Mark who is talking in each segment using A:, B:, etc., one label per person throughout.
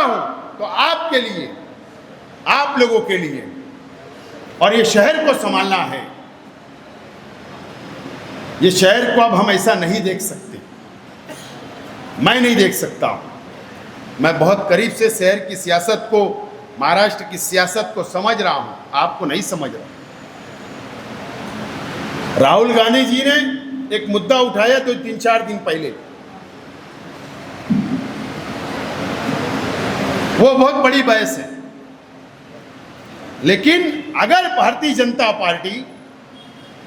A: हूं तो आपके लिए, आप लोगों के लिए, और ये शहर को संभालना है। ये शहर को अब हम ऐसा नहीं देख सकते, मैं नहीं देख सकता। मैं बहुत करीब से शहर की सियासत को, महाराष्ट्र की सियासत को समझ रहा हूं, आपको नहीं समझ रहा। राहुल गांधी जी ने एक मुद्दा उठाया तो 3-4 दिन पहले, वो बहुत बड़ी बहस है। लेकिन अगर भारतीय जनता पार्टी,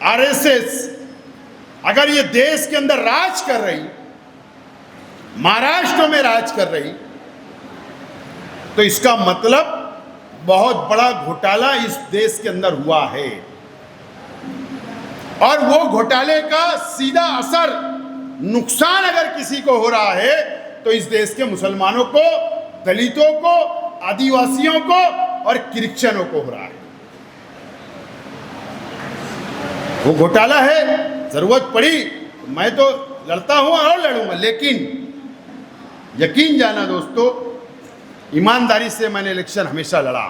A: आरएसएस अगर ये देश के अंदर राज कर रही, महाराष्ट्र में राज कर रही, तो इसका मतलब बहुत बड़ा घोटाला इस देश के अंदर हुआ है। और वो घोटाले का सीधा असर, नुकसान अगर किसी को हो रहा है तो इस देश के मुसलमानों को, दलितों को, आदिवासियों को और क्रिश्चियनों को हो रहा है। वो घोटाला है, जरूरत पड़ी मैं तो लड़ता हूं और लड़ूंगा, लेकिन यकीन जाना दोस्तों, ईमानदारी से मैंने इलेक्शन हमेशा लड़ा,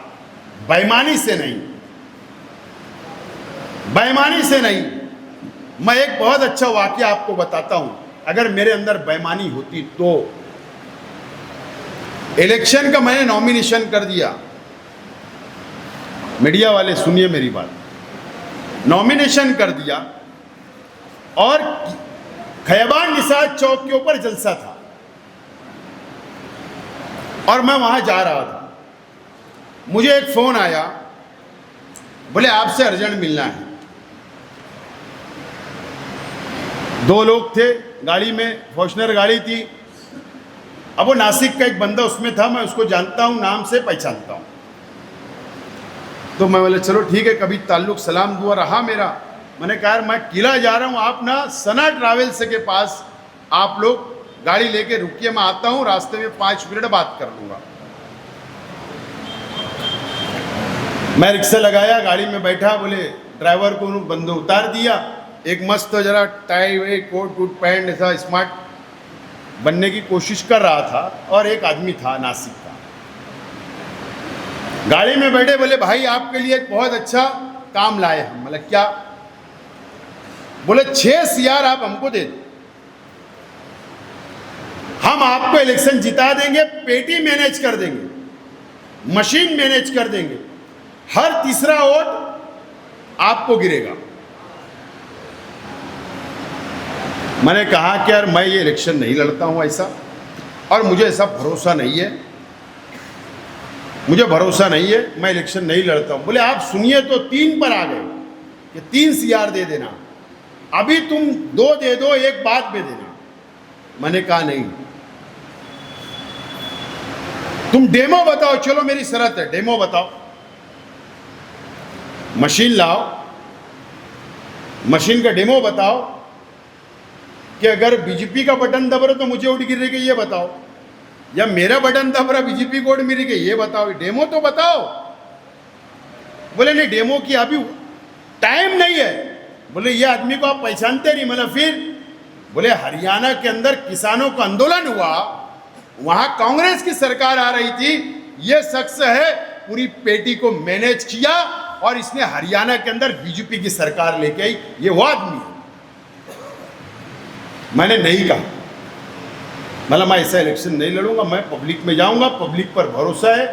A: बेईमानी से नहीं, बेईमानी से नहीं। मैं एक बहुत अच्छा वाकया आपको बताता हूं, अगर मेरे अंदर बेईमानी होती तो। इलेक्शन का मैंने नॉमिनेशन कर दिया, मीडिया वाले सुनिए मेरी बात, नॉमिनेशन कर दिया और खैबान निसार चौक के ऊपर जलसा था और मैं वहां जा रहा था। मुझे एक फोन आया, बोले आपसे अर्जेंट मिलना है। 2 लोग थे गाड़ी में, फॉर्च्यूनर गाड़ी थी। अब वो नासिक का एक बंदा उसमें था, मैं उसको जानता हूं, नाम से पहचानता हूं। तो मैं बोले चलो ठीक है, कभी ताल्लुक सलाम दुआ रहा मेरा। मैंने कहा यार मैं किला जा रहा हूं, आप ना सना ट्रैवल्स के पास आप लोग गाड़ी लेके रुकिए, मैं आता हूं, रास्ते में 5 मिनट बात कर लूंगा। मैं रिक्शा लगाया, गाड़ी में बैठा, बोले ड्राइवर को बंदो उतार दिया। एक मस्त जरा टाई वे कोट कूट पैंट ऐसा स्मार्ट बनने की कोशिश कर रहा था और एक आदमी था नासिक का, गाड़ी में बैठे, बोले भाई आपके लिए एक बहुत अच्छा काम लाए हम। मतलब क्या? बोले 6 CR आप हमको दे दो, हम आपको इलेक्शन जिता देंगे, पेटी मैनेज कर देंगे, मशीन मैनेज कर देंगे, हर तीसरा वोट आपको गिरेगा। मैंने कहा कि यार मैं ये इलेक्शन नहीं लड़ता हूं ऐसा, और मुझे ऐसा भरोसा नहीं है, मुझे भरोसा नहीं है, मैं इलेक्शन नहीं लड़ता हूं। बोले आप सुनिए तो 3 पर आ गए कि 3 CR दे देना, अभी तुम 2 दे दो, एक बाद में देना। मैंने कहा नहीं, तुम डेमो बताओ, चलो मेरी शर्त है, डेमो बताओ, मशीन लाओ, मशीन का डेमो बताओ कि अगर बीजेपी का बटन दब रहा तो मुझे वोट गिरेगा ये बताओ, या मेरा बटन दब रहा बीजेपी को वोट मिलेगा ये बताओ, डेमो तो बताओ। बोले नहीं डेमो की अभी टाइम नहीं है। बोले ये आदमी को आप पहचानते नहीं। मतलब फिर बोले हरियाणा के अंदर किसानों का आंदोलन हुआ, वहां कांग्रेस की सरकार आ रही थी, ये शख्स है पूरी पेटी को मैनेज किया और इसने हरियाणा के अंदर बीजेपी की सरकार लेके आई, ये वो आदमी है। मैंने नहीं कहा, मतलब मैं ऐसा इलेक्शन नहीं लड़ूंगा, मैं पब्लिक में जाऊंगा, पब्लिक पर भरोसा है,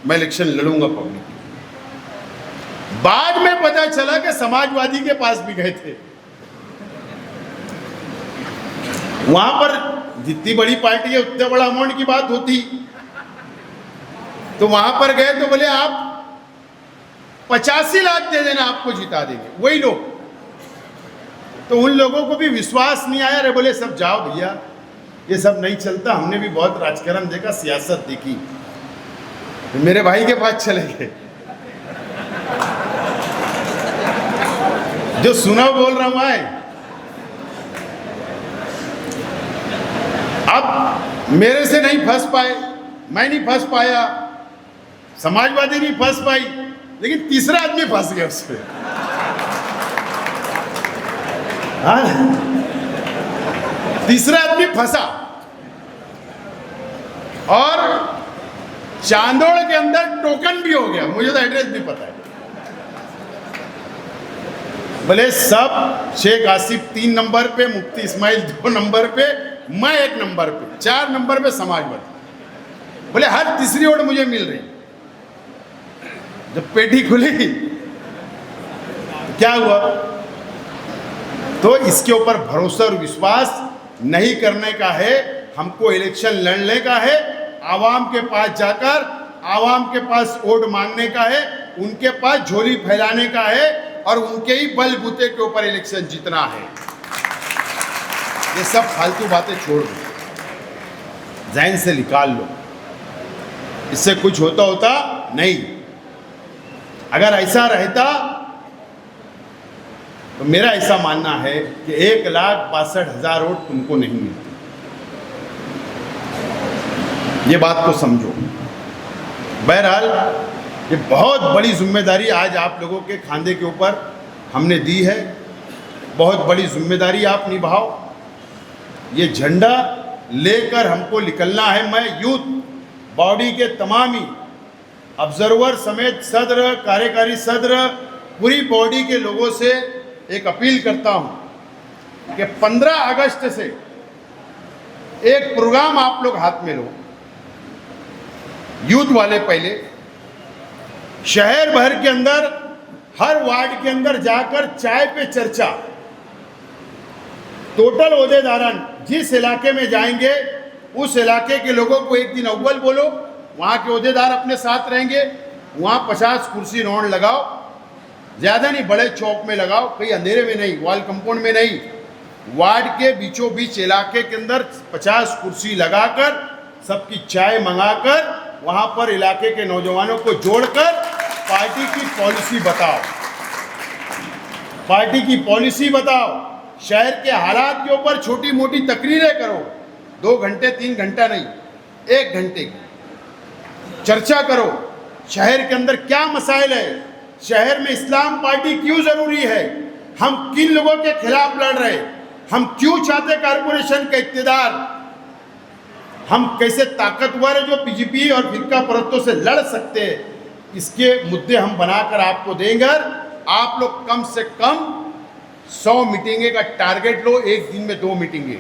A: मैं इलेक्शन लड़ूंगा पब्लिक में। बाद में पता चला कि समाजवादी के पास भी गए थे, वहां पर जितनी बड़ी पार्टी है उतने बड़ा अमाउंट की बात होती, तो वहां पर गए तो बोले आप 85 लाख दे देना, आपको जिता देंगे वही लोग। तो उन लोगों को भी विश्वास नहीं आया, रे बोले सब जाओ भैया, ये सब नहीं चलता, हमने भी बहुत राजकारण देखा, सियासत देखी। तो मेरे भाई के पास चले गए, जो सुना बोल रहा हूं मैं। अब मेरे से नहीं फंस पाए, मैं नहीं फंस पाया, समाजवादी नहीं फंस पाई, लेकिन तीसरा आदमी फंस गया उसपे। तीसरा आदमी फंसा और चांदोड़ के अंदर टोकन भी हो गया, मुझे तो एड्रेस भी पता है। बोले सब शेख आसिफ 3 नंबर पे, मुफ्ती इस्माइल 2 नंबर पे, मैं 1 नंबर पे, 4 नंबर पे समाजवादी। बोले हर तीसरी ओर मुझे मिल रही। जब पेटी खुली क्या हुआ? तो इसके ऊपर भरोसा और विश्वास नहीं करने का है, हमको इलेक्शन लड़ने का है, आवाम के पास जाकर आवाम के पास वोट मांगने का है, उनके पास झोली फैलाने का है और उनके ही बलबूते के ऊपर इलेक्शन जीतना है। ये सब फालतू बातें छोड़ दो, ज़हन से निकाल लो, इससे कुछ होता नहीं। अगर ऐसा रहता तो मेरा ऐसा मानना है कि 1,62,000 वोट तुमको नहीं मिलते। ये बात को समझो। बहरहाल ये बहुत बड़ी जिम्मेदारी आज आप लोगों के खांधे के ऊपर हमने दी है, बहुत बड़ी जिम्मेदारी आप निभाओ। ये झंडा लेकर हमको निकलना है। मैं यूथ बॉडी के तमाम ही ऑब्जर्वर समेत सदर, कार्यकारी सदर, पूरी बॉडी के लोगों से एक अपील करता हूं कि 15 अगस्त से एक प्रोग्राम आप लोग हाथ में लो। यूथ वाले पहले शहर भर के अंदर हर वार्ड के अंदर जाकर चाय पे चर्चा, टोटल ओहदेदारान जिस इलाके में जाएंगे उस इलाके के लोगों को एक दिन अव्वल बोलो, वहाँ के ओहदेदार अपने साथ रहेंगे, वहाँ 50 कुर्सी राउंड लगाओ, ज़्यादा नहीं बड़े चौक में लगाओ, कहीं अंधेरे में नहीं, वॉल कंपाउंड में नहीं, वार्ड के बीचों बीच इलाके के अंदर 50 कुर्सी लगाकर सबकी चाय मंगाकर वहाँ पर इलाके के नौजवानों को जोड़कर पार्टी की पॉलिसी बताओ, पार्टी की पॉलिसी बताओ। शहर के हालात के ऊपर छोटी मोटी तकरीरें करो, 2 घंटे 3 घंटा नहीं, 1 घंटे की चर्चा करो। शहर के अंदर क्या मसाइल है, शहर में इस्लाम पार्टी क्यों ज़रूरी है, हम किन लोगों के खिलाफ लड़ रहे, हम क्यों चाहते कारपोरेशन का इक़्तिदार, हम कैसे ताकतवर है जो बीजेपी और फिरका परस्तों से लड़ सकते हैं, इसके मुद्दे हम बनाकर आपको देंगे। आप लोग कम से कम 100 मीटिंगें का टारगेट लो, एक दिन में 2 मीटिंगें,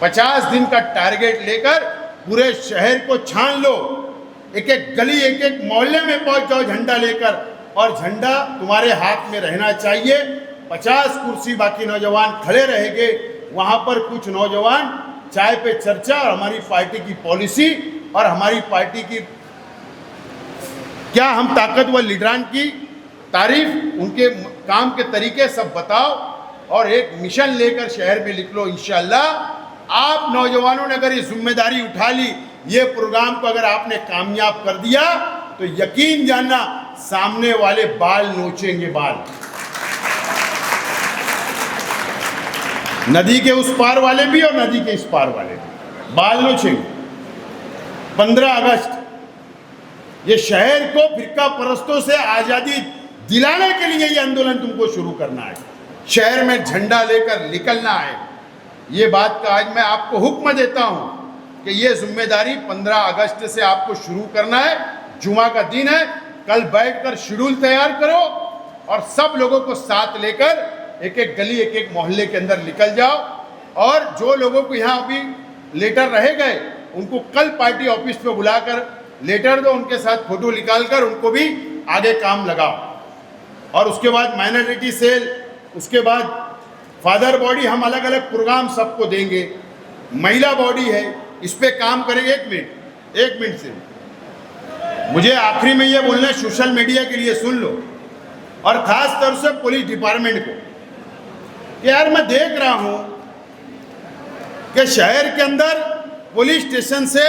A: 50 दिन का टारगेट लेकर पूरे शहर को छान लो, एक एक गली एक एक मोहल्ले में पहुंच जाओ झंडा लेकर, और झंडा तुम्हारे हाथ में रहना चाहिए। 50 कुर्सी बाकी नौजवान खड़े रहेंगे, वहाँ पर कुछ नौजवान चाय पे चर्चा और हमारी पार्टी की पॉलिसी और हमारी पार्टी की क्या हम ताकतवर लीडरान की तारीफ, उनके काम के तरीके सब बताओ और एक मिशन लेकर शहर में निकलो। इंशाअल्लाह आप नौजवानों ने अगर ये जिम्मेदारी उठा ली, ये प्रोग्राम को अगर आपने कामयाब कर दिया तो यकीन जानना सामने वाले बाल नोचेंगे, बाल। नदी के उस पार वाले भी और नदी के इस पार वाले भी बाल नोचेंगे। 15 अगस्त ये शहर को फिरका परस्तों से आज़ादी दिलाने के लिए ये आंदोलन तुमको शुरू करना है, शहर में झंडा लेकर निकलना है। ये बात का आज मैं आपको हुक्म देता हूँ कि ये जिम्मेदारी 15 अगस्त से आपको शुरू करना है। जुमा का दिन है, कल बैठकर शेड्यूल तैयार करो और सब लोगों को साथ लेकर एक एक गली एक एक मोहल्ले के अंदर निकल जाओ। और जो लोगों को यहाँ अभी लेटर रह गए उनको कल पार्टी ऑफिस पे बुलाकर लेटर दो, उनके साथ फोटो निकाल कर उनको भी आगे काम लगाओ। और उसके बाद माइनॉरिटी सेल, उसके बाद फादर बॉडी, हम अलग अलग प्रोग्राम सबको देंगे। महिला बॉडी है, इस पे काम करेंगे। एक मिनट से मुझे आखिरी में ये बोलना है, सोशल मीडिया के लिए सुन लो और ख़ास तौर से पुलिस डिपार्टमेंट को, यार मैं देख रहा हूँ कि शहर के अंदर पुलिस स्टेशन से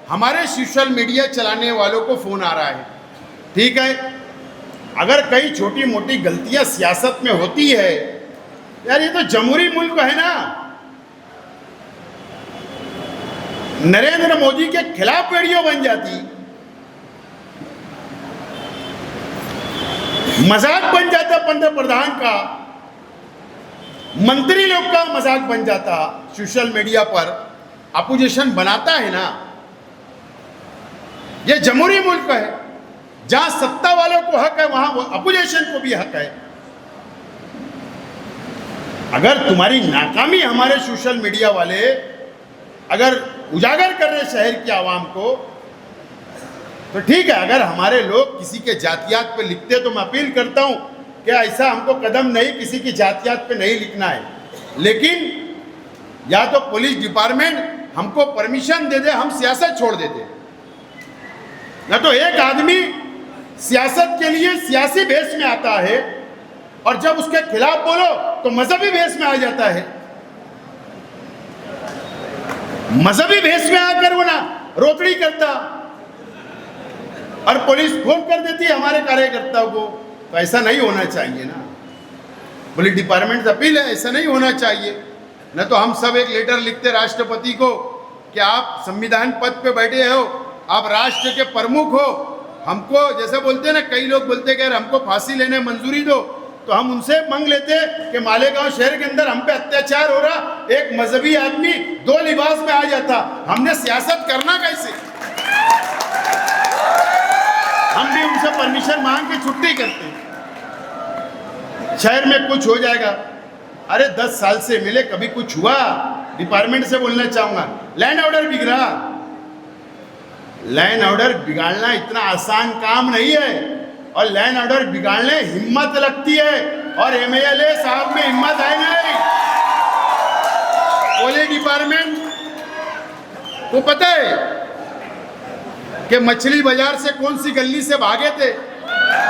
A: हमारे सोशल मीडिया चलाने वालों को फ़ोन आ रहा है। ठीक है, अगर कई छोटी मोटी गलतियाँ सियासत में होती है, यार ये तो जमहूरी मुल्क है ना, नरेंद्र मोदी के खिलाफ वीडियो बन जाती, मजाक बन जाता, पंद्रह प्रधान का, मंत्री लोग का मजाक बन जाता, सोशल मीडिया पर अपोजिशन बनाता है ना, ये जमहूरी मुल्क है, जहां सत्ता वालों को हक है वहां अपोजिशन को भी हक है। अगर तुम्हारी नाकामी हमारे सोशल मीडिया वाले अगर उजागर कर रहे शहर की आवाम को, तो ठीक है। अगर हमारे लोग किसी के जातियात पे लिखते तो मैं अपील करता हूं कि ऐसा हमको कदम नहीं, किसी की जातियात पे नहीं लिखना है। लेकिन या तो पुलिस डिपार्टमेंट हमको परमिशन दे दे, हम सियासत छोड़ देते। न तो एक आदमी सियासत के लिए सियासी भेष में आता है और जब उसके खिलाफ बोलो तो मजहबी भेष में आ जाता है। मजहबी भेष में आकर वो ना रोकड़ी करता और पुलिस फोन कर देती है हमारे कार्यकर्ताओं को। तो ऐसा नहीं होना चाहिए ना। पुलिस डिपार्टमेंट से अपील है, ऐसा नहीं होना चाहिए। न तो हम सब एक लेटर लिखते राष्ट्रपति को कि आप संविधान पद पे बैठे हो, आप राष्ट्र के प्रमुख हो, हमको जैसे बोलते हैं ना, कई लोग बोलते हैं कि हमको फांसी लेने मंजूरी दो, तो हम उनसे मांग लेते कि मालेगांव शहर के अंदर हम पे अत्याचार हो रहा, एक मजहबी आदमी 2 लिबास में आ जाता, हमने सियासत करना कैसे? हम भी उनसे परमिशन मांग के छुट्टी करते। शहर में कुछ हो जाएगा, अरे 10 साल से मिले, कभी कुछ हुआ? डिपार्टमेंट से बोलना चाहूंगा, लैंड ऑर्डर बिगड़ा। लैंड ऑर्डर बिगाड़ना इतना आसान काम नहीं है, और लैंड ऑर्डर बिगाड़ने हिम्मत लगती है, और एमएलए साहब में हिम्मत है नहीं। पुलिस डिपार्टमेंट को पता है कि मछली बाजार से कौन सी गली से भागे थे,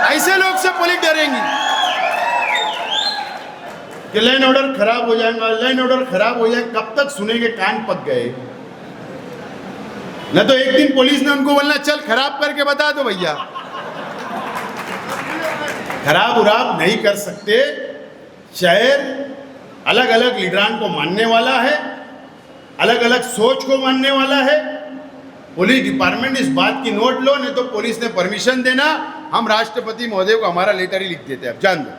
A: ऐसे लोग से पुलिस डरेंगी कि लैंड ऑर्डर खराब हो जाएगा, लैंड ऑर्डर खराब हो जाएगा। कब तक सुनेंगे? कान पक गए। न तो एक दिन पुलिस ने उनको बोलना, चल खराब करके बता दो भैया। खराब उराब नहीं कर सकते। शहर अलग अलग लीडरान को मानने वाला है, अलग अलग सोच को मानने वाला है। पुलिस डिपार्टमेंट इस बात की नोट लो, नहीं तो पुलिस ने परमिशन देना, हम राष्ट्रपति महोदय को हमारा लेटर ही लिख देते। अब जान दो,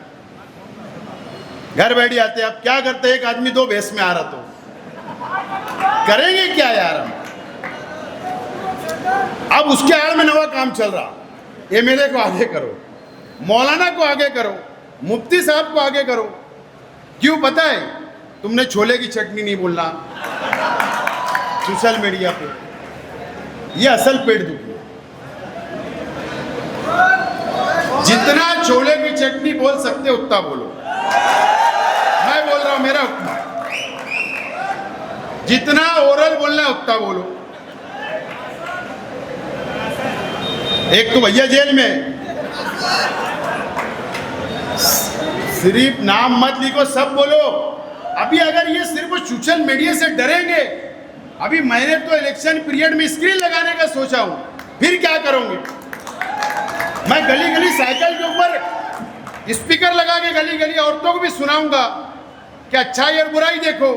A: घर बैठ जाते। अब क्या करते? एक आदमी 2 भेष में आ रहा तो करेंगे क्या यार हम? अब उसके आड़ में नवा काम चल रहा, एमएलए को आगे करो, मौलाना को आगे करो, मुफ्ती साहब को आगे करो। क्यों पता है? तुमने छोले की चटनी नहीं बोलना सोशल मीडिया पे, ये असल पेट दुखी है। जितना छोले की चटनी बोल सकते उतना बोलो। मैं बोल रहा हूं, मेरा हुक्म है, जितना ओरल बोलना है उतना बोलो। एक तो भैया जेल में, सिर्फ नाम मत लिखो, सब बोलो। अभी अगर ये सिर्फ सोशल मीडिया से डरेंगे, अभी मैंने तो इलेक्शन पीरियड में स्क्रीन लगाने का सोचा हूं, फिर क्या करोगे? मैं गली गली साइकिल के ऊपर स्पीकर लगा के गली गली औरतों को भी सुनाऊंगा कि अच्छाई और बुराई देखो।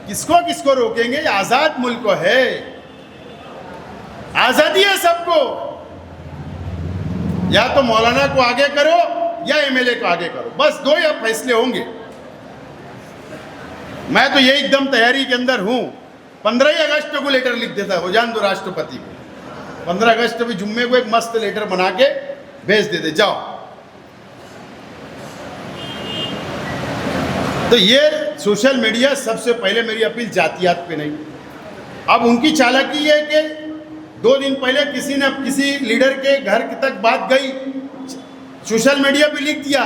A: किसको किसको रोकेंगे? ये आजाद मुल्क है, आजादी है सबको। या तो मौलाना को आगे करो या एमएलए को आगे करो, बस 2 या फैसले होंगे। मैं तो ये एकदम तैयारी के अंदर हूं। 15 अगस्त को लेटर लिख देता हो, जान दो राष्ट्रपति को। 15 अगस्त भी जुम्मे को एक मस्त लेटर बना के भेज देते, जाओ। तो ये सोशल मीडिया, सबसे पहले मेरी अपील जातियात पे नहीं। अब उनकी चालाकी है कि 2 दिन पहले किसी ने किसी लीडर के घर तक बात गई, सोशल मीडिया पे लिख दिया।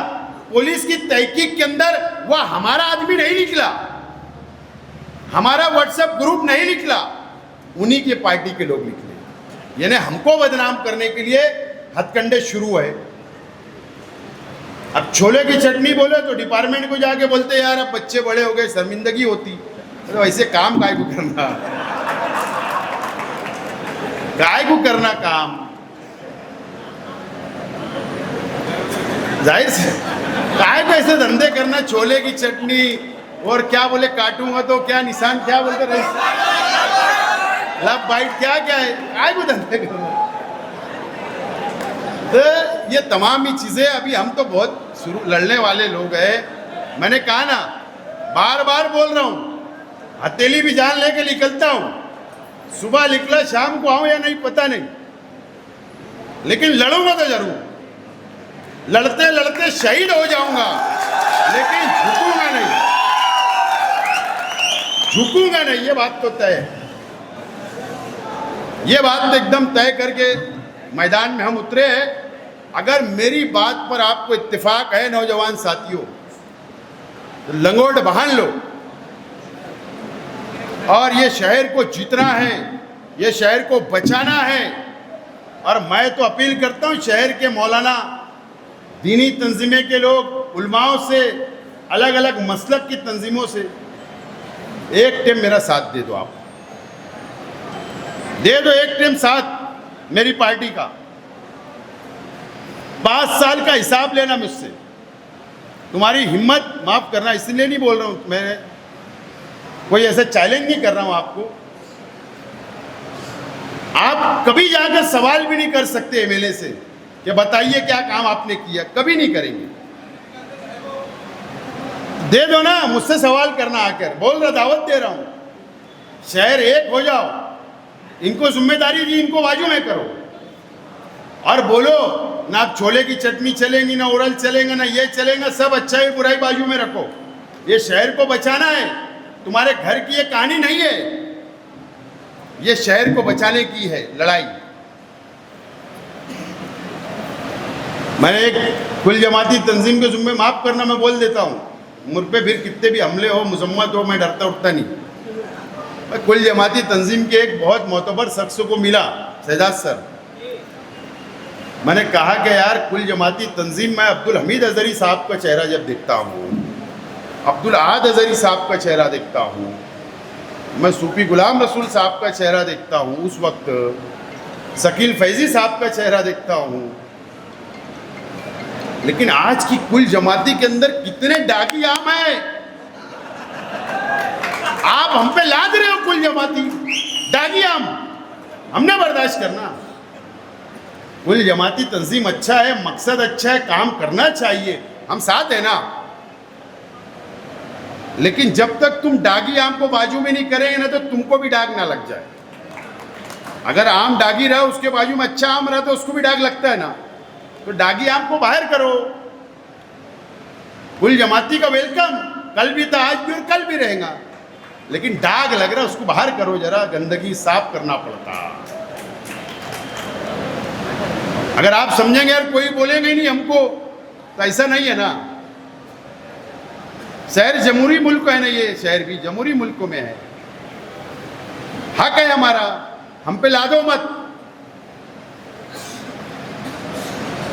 A: पुलिस की तहकीक के अंदर वह हमारा आदमी नहीं निकला, हमारा व्हाट्सएप ग्रुप नहीं निकला, उन्हीं के पार्टी के लोग निकले। यानी हमको बदनाम करने के लिए हथकंडे शुरू है। अब छोले की चटनी बोले तो डिपार्टमेंट को जाके बोलते यार अब बच्चे बड़े हो गए, शर्मिंदगी होती। तो ऐसे काम काय को करना, काय को करना काम, जाहिर से काय को ऐसे धंधे करना। छोले की चटनी और क्या बोले, काटूंगा तो क्या निशान, क्या बोलते रहे, लव बाइट, क्या क्या है, काय को धंधे करना। तो ये तमाम ही चीज़ें, अभी हम तो बहुत शुरू लड़ने वाले लोग हैं। मैंने कहा ना, बार बार बोल रहा हूँ, हथेली भी जान लेके निकलता हूँ। सुबह निकला, शाम को आऊँ या नहीं पता नहीं, लेकिन लड़ूंगा तो जरूर, लड़ते लड़ते शहीद हो जाऊंगा, लेकिन झुकूंगा नहीं, झुकूंगा नहीं। ये बात तो तय है, ये बात तो एकदम तय करके मैदान में हम उतरे हैं। अगर मेरी बात पर आपको इत्तेफाक है नौजवान साथियों, तो लंगोट बांध लो और ये शहर को जीतना है, ये शहर को बचाना है। और मैं तो अपील करता हूँ शहर के मौलाना, दीनी तंजीमें के लोग, उलमाओं से, अलग अलग मसलक की तंजीमों से, एक टीम मेरा साथ दे दो, आप दे दो एक टीम साथ मेरी पार्टी का। 5 साल का हिसाब लेना मुझसे, तुम्हारी हिम्मत, माफ करना इसलिए नहीं बोल रहा हूँ, मैं कोई ऐसा चैलेंज नहीं कर रहा हूँ आपको। आप कभी जाकर सवाल भी नहीं कर सकते एमएलए से कि बताइए क्या काम आपने किया, कभी नहीं करेंगे। दे दो ना, मुझसे सवाल करना आकर, बोल रहा, दावत दे रहा हूं, शहर एक हो जाओ, इनको जिम्मेदारी दी, इनको बाजू में करो और बोलो ना आप छोले की चटनी चलेंगी, ना ओरल चलेंगे, ना ये चलेगा, सब अच्छाई बुराई बाजू में रखो। ये शहर को बचाना है, तुम्हारे घर की ये कहानी नहीं है, ये शहर को बचाने की है लड़ाई। मैंने एक कुल जमाती तंजीम के जुम्मे, माफ करना मैं बोल देता हूँ, मुझ पे फिर कितने भी हमले हो, मुजम्मत हो, मैं डरता उठता नहीं। मैं कुल जमाती तंजीम के एक बहुत मोतबर शख्स को मिला, शहजाद सर, मैंने कहा कि यार कुल जमाती तंजीम, मैं अब्दुल हमीद अजहरी साहब का चेहरा जब देखता हूँ, अब्दुल ahad अजहरी साहब का चेहरा देखता हूँ, मैं सूफी गुलाम रसूल साहब का चेहरा देखता हूँ, उस वक्त शकील फैजी साहब का चेहरा देखता हूँ, लेकिन आज की कुल जमाती के अंदर कितने डाकी आम है। आप हम पे लाद रहे हो कुल जमाती डाकी आम, हमने बर्दाश्त करना। कुल जमाती तंजीम अच्छा है, मकसद अच्छा है, काम करना चाहिए, हम साथ हैं ना, लेकिन जब तक तुम डागी आम को बाजू में नहीं करेंगे ना, तो तुमको भी डाग ना लग जाए। अगर आम डागी रहा, उसके बाजू में अच्छा आम रहा, तो उसको भी डाग लगता है ना, तो डागी आम को बाहर करो। कुल जमाती का वेलकम कल भी था, आज भी और कल भी रहेगा, लेकिन दाग लग रहा, उसको बाहर करो जरा, गंदगी साफ करना पड़ता। अगर आप समझेंगे यार कोई बोलेंगे नहीं हमको, तो ऐसा नहीं है ना। शहर जमहूरी मुल्क है ना, ये शहर भी जमहूरी मुल्कों में है, हक है हमारा, हम पे लादो मत।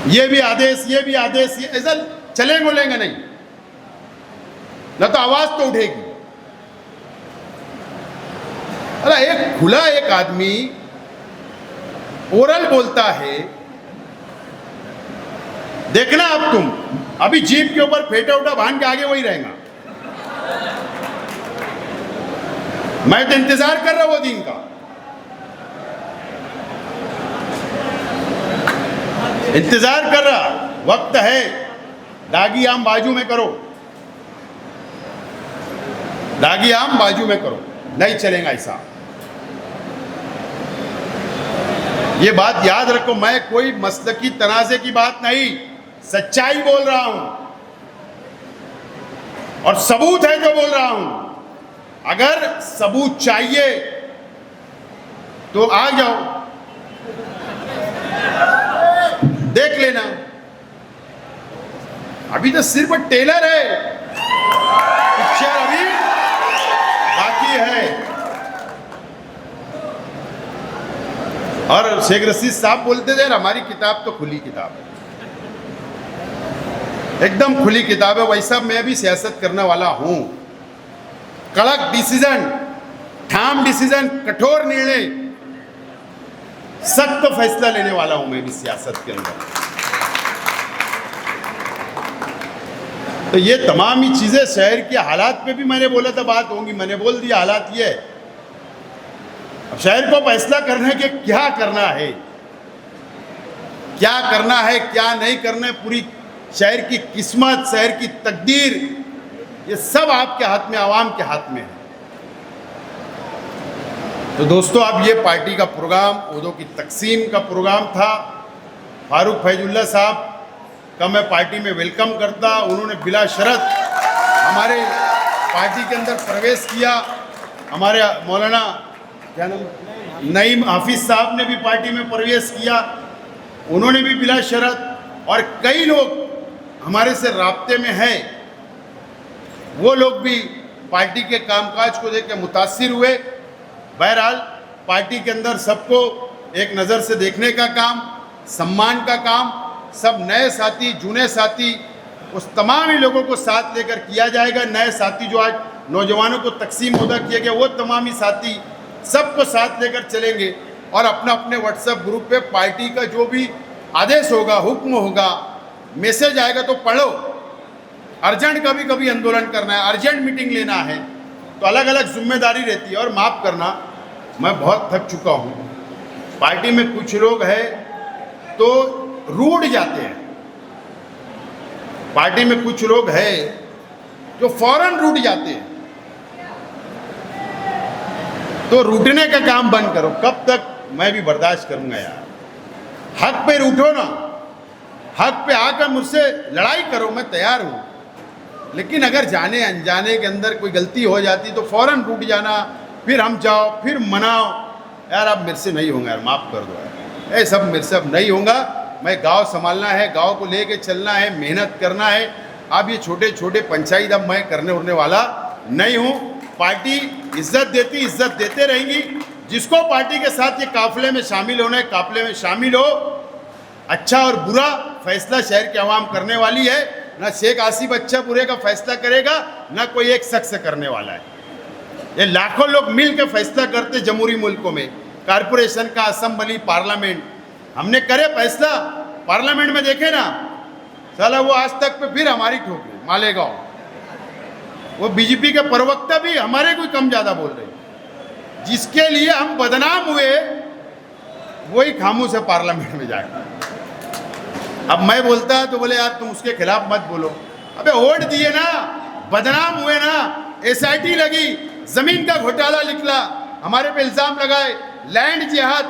A: ये भी आदेश, ये भी आदेश, ये ऐसा चलेंगे बोलेंगे नहीं, ना तो आवाज तो उठेगी। अरे एक खुला एक आदमी ओरल बोलता है, देखना अब तुम, अभी जीप के ऊपर फेटा उठा बांध के आगे वही रहेगा। मैं तो इंतजार कर रहा हूं वो दिन का, इंतजार कर रहा, वक्त है, दागी आम बाजू में करो, दागी आम बाजू में करो, नहीं चलेगा ऐसा। ये बात याद रखो, मैं कोई मसलकी तनाज़े की बात नहीं, सच्चाई बोल रहा हूं और सबूत है जो बोल रहा हूं। अगर सबूत चाहिए तो आ जाओ, देख लेना। अभी तो सिर्फ टेलर है, पिक्चर अभी बाकी है। और शेख रशीद साहब बोलते थे हमारी किताब तो खुली किताब है, एकदम खुली किताब है। वैसा मैं भी सियासत करने वाला हूं, कड़क डिसीजन, ठाम डिसीजन, कठोर निर्णय, सख्त फैसला लेने वाला हूं मैं भी सियासत के अंदर। तो ये तमाम ही चीजें शहर के हालात पे भी मैंने बोला था बात होंगी, मैंने बोल दिया हालात ये है। अब शहर को फैसला करने के क्या करना है, क्या करना है, क्या नहीं करना है, पूरी शहर की किस्मत, शहर की तकदीर, ये सब आपके हाथ में, आवाम के हाथ में है। तो दोस्तों, अब ये पार्टी का प्रोग्राम, ओहदों की तकसीम का प्रोग्राम था, फारूक फैजुल्ला साहब का मैं पार्टी में वेलकम करता। उन्होंने बिला शर्त हमारे पार्टी के अंदर प्रवेश किया। हमारे मौलाना क्या नाम नईम हाफिज साहब ने भी पार्टी में प्रवेश किया, उन्होंने भी बिला शर्त। और कई लोग हमारे से राब्ते में हैं, वो लोग भी पार्टी के कामकाज को देख के मुतासिर हुए। बहरहाल पार्टी के अंदर सबको एक नज़र से देखने का काम, सम्मान का काम, सब नए साथी जूने साथी उस तमाम ही लोगों को साथ लेकर किया जाएगा। नए साथी जो आज नौजवानों को तकसीम होदा किया गया, वो तमाम ही साथी सबको साथ लेकर चलेंगे और अपना अपने व्हाट्सएप ग्रुप पे पार्टी का जो भी आदेश होगा, हुक्म होगा, मैसेज आएगा तो पढ़ो। अर्जेंट कभी कभी आंदोलन करना है, अर्जेंट मीटिंग लेना है, तो अलग अलग जिम्मेदारी रहती है। और माफ़ करना, मैं बहुत थक चुका हूँ। पार्टी में कुछ लोग हैं तो रूठ जाते हैं, पार्टी में कुछ लोग हैं जो फौरन रूठ जाते हैं। तो रूठने का काम बंद करो। कब तक मैं भी बर्दाश्त करूंगा यार। हक पे रूठो ना, हक पे आकर मुझसे लड़ाई करो, मैं तैयार हूं। लेकिन अगर जाने अनजाने के अंदर कोई गलती हो जाती तो फौरन रूठ जाना, फिर हम जाओ, फिर मनाओ। यार अब मेरे से नहीं होगा यार, माफ़ कर दो यार, ये सब मेरे से अब नहीं होगा। मैं गांव संभालना है, गांव को लेके चलना है, मेहनत करना है। अब ये छोटे छोटे पंचायत अब मैं करने उड़ने वाला नहीं हूँ। पार्टी इज्जत देती, इज्जत देते रहेंगी। जिसको पार्टी के साथ ये काफिले में शामिल होना है, काफिले में शामिल हो। अच्छा और बुरा फैसला शहर की आवाम करने वाली है। ना शेख आसिफ अच्छा बुरे का फैसला करेगा, ना कोई एक शख्स करने वाला है। ये लाखों लोग मिल के फैसला करते जमहूरी मुल्कों में, कारपोरेशन का, असम्बली, पार्लियामेंट। हमने करे फैसला पार्लियामेंट में, देखे ना साला वो आज तक पे फिर हमारी ठोकरी मालेगांव। वो बीजेपी के प्रवक्ता भी हमारे कोई कम ज़्यादा बोल रहे। जिसके लिए हम बदनाम हुए वही खामोश है पार्लियामेंट में जाकर। अब मैं बोलता तो बोले यार तुम उसके खिलाफ मत बोलो। अबे वोट दिए ना, बदनाम हुए ना, SIT लगी, जमीन का घोटाला निकला, हमारे पे इल्जाम लगाए, लैंड जिहाद,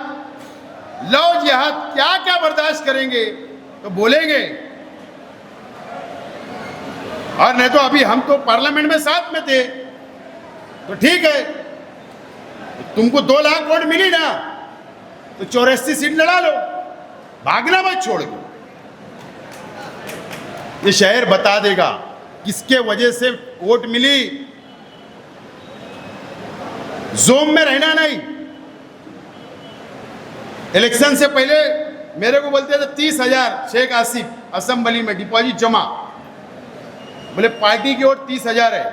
A: लव जिहाद, क्या क्या बर्दाश्त करेंगे? तो बोलेंगे। और नहीं तो अभी हम तो पार्लियामेंट में साथ में थे, तो ठीक है, तुमको 2 लाख वोट मिली ना, तो 84 सीट लड़ा लो, भागना मत छोड़ के। ये शहर बता देगा किसके वजह से वोट मिली। जोम में रहना नहीं। इलेक्शन से पहले मेरे को बोलते थे 30,000 शेख आसिफ असेंबली में डिपॉजिट जमा। बोले पार्टी की वोट 30,000 है,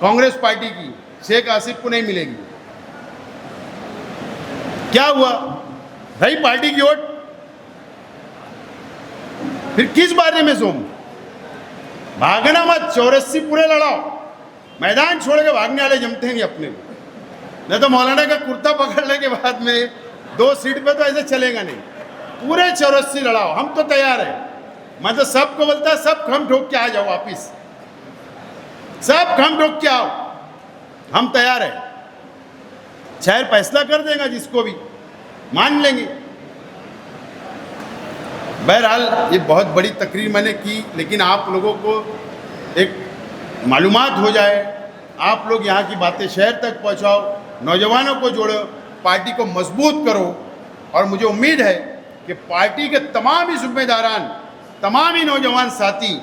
A: कांग्रेस पार्टी की, शेख आसिफ को नहीं मिलेगी। क्या हुआ भाई? पार्टी की वोट फिर किस बारे में जोम? भागना मत, 84 पूरे लड़ाओ। मैदान छोड़ के भागने वाले जमते हैं अपने को। नहीं तो मौलाना का कुर्ता पकड़ने के बाद में 2 सीट पे तो ऐसे चलेगा नहीं। पूरे 84 लड़ाओ, हम तो तैयार है। मैं तो सबको बोलता, सब खम ठोक के आ जाओ वापिस, सब खम ठोक के आओ, हम तैयार है। शहर फैसला कर देगा, जिसको भी मान लेंगे। बहरहाल ये बहुत बड़ी तकरीर मैंने की, लेकिन आप लोगों को एक मालूमात हो जाए, आप लोग यहाँ की बातें शहर तक पहुँचाओ, नौजवानों को जोड़ो, पार्टी को मजबूत करो। और मुझे उम्मीद है कि पार्टी के तमाम ही जिम्मेदारान, तमाम ही नौजवान साथी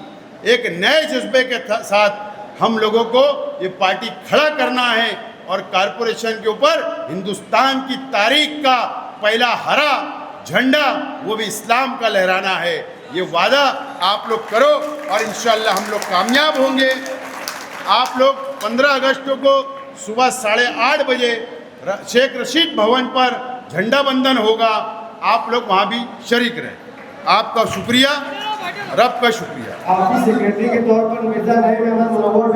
A: एक नए जज्बे के साथ हम लोगों को ये पार्टी खड़ा करना है और कारपोरेशन के ऊपर हिंदुस्तान की तारीख का पहला हरा झंडा, वो भी इस्लाम का लहराना है। ये वादा आप लोग करो और इंशाअल्लाह हम लोग कामयाब होंगे। आप लोग 15 अगस्त को सुबह 8:30 बजे शेख रशीद भवन पर झंडा बंधन होगा। आप लोग वहाँ भी शरीक रहें। आपका शुक्रिया, रब का शुक्रिया।
B: आपकी सेक्रेटरी के तौर पर मिर्जा नईम अहमद मुनव्वर